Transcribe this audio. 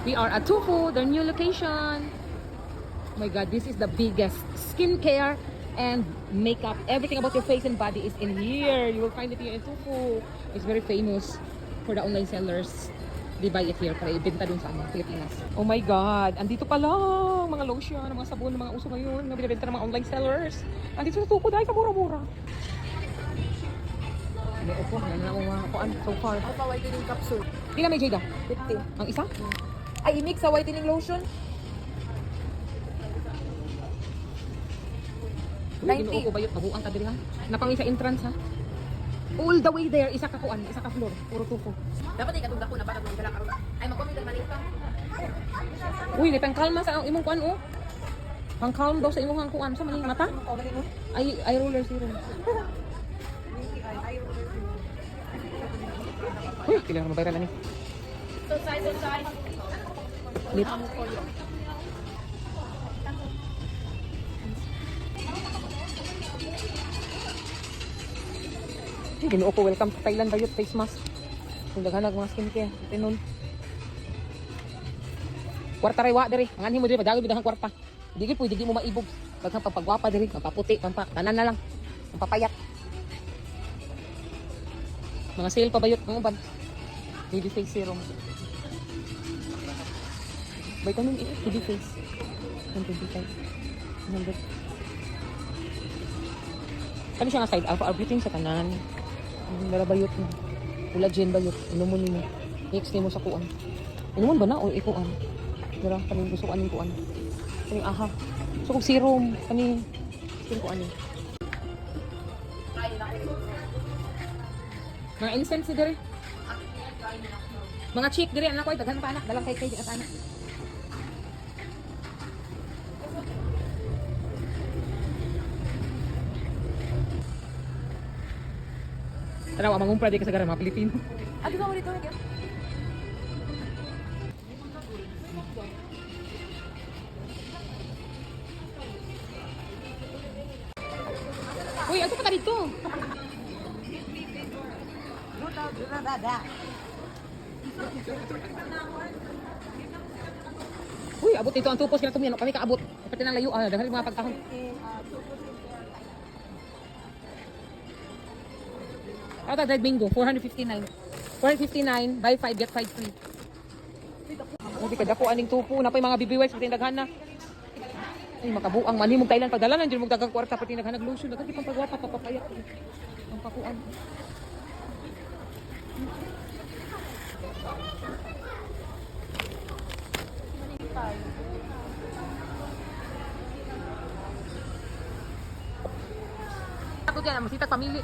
We are at Tufu, their new location. Oh my god, this is the biggest skincare and makeup. Everything about your face and body is in here. You will find it here in Tufu. It's very famous for the online sellers. They buy it here para ibenta dun sa Pilipinas. Oh my god, andito pa lang mga lotion, mga sabon, mga uso ngayon na binibenta ng mga online sellers. Andito sa Tufu dahil kamura-mura. May upo, yan na mga kuan so far. Alpha whitening capsule. Kila may Jada? 50. Ang isa? Ay, i-mix sa whitening lotion. 90. Ginoo ko ba yun? Mabuang ka diri ha? Napangin sa entrance ha? All the way there, isa ka kuan, isa ka floor. Puro Tufu. Dapat ay katunda ko na para kung dala karon. Ay, mag-comment ang malit ka. Uy, may pangkalma sa imong kuan oh. Pangkalm daw sa imong kuan. Sa maning mata? Ay roller serum. Uy, kailangan mabayran na ni. So size. Lip. Ginoo ko, welcome to Thailand Bayot face mask. Kung daghanag mga skincare, tinon. Kwarta ray wa diri, ang anhi mo diri padagod bidang kwarta. Di pwede di mo maibog. Daghang pagpagwapa diri, mapaputi, tanan na lang. Papayat. Mga sale pa bayot ng uban. Baby face serum. Vitamin E, baby face. 125. 100. Kani siya nga side alpha everything sa tanan. Dara bayot mo. Collagen bayot. Inumon nimo. Mix nimo sa kuan. Inumon ba na o ikuan? Dara kani gusto ko aning kuan. Kani aha. So kog serum kani skin ko ani. Mga incense dire. Mga chick dire anak ko daghan pa anak, dalang kay at anak. Tara, mangumpra di ka sa gara mga Pilipino. Ate ko mo dito. Uy, ano pa dito? Uy, abot dito ang tupos kina tumiyan. Kami kaabot. Pati ng layo. Dahil mga pagkahon. Ata Red Bingo, 459. 459, buy 5, get 5 free. Hindi ka dako aning tupo. Napay mga BBWs, pati daghan na. Ay, makabuang mani mong Thailand. Pagdala lang, dyan mong dagang kwarta, pati naghanag lotion. Daghan di pang pagwapa, papapayak. Ang pakuan. Ako dyan, masitag pamili.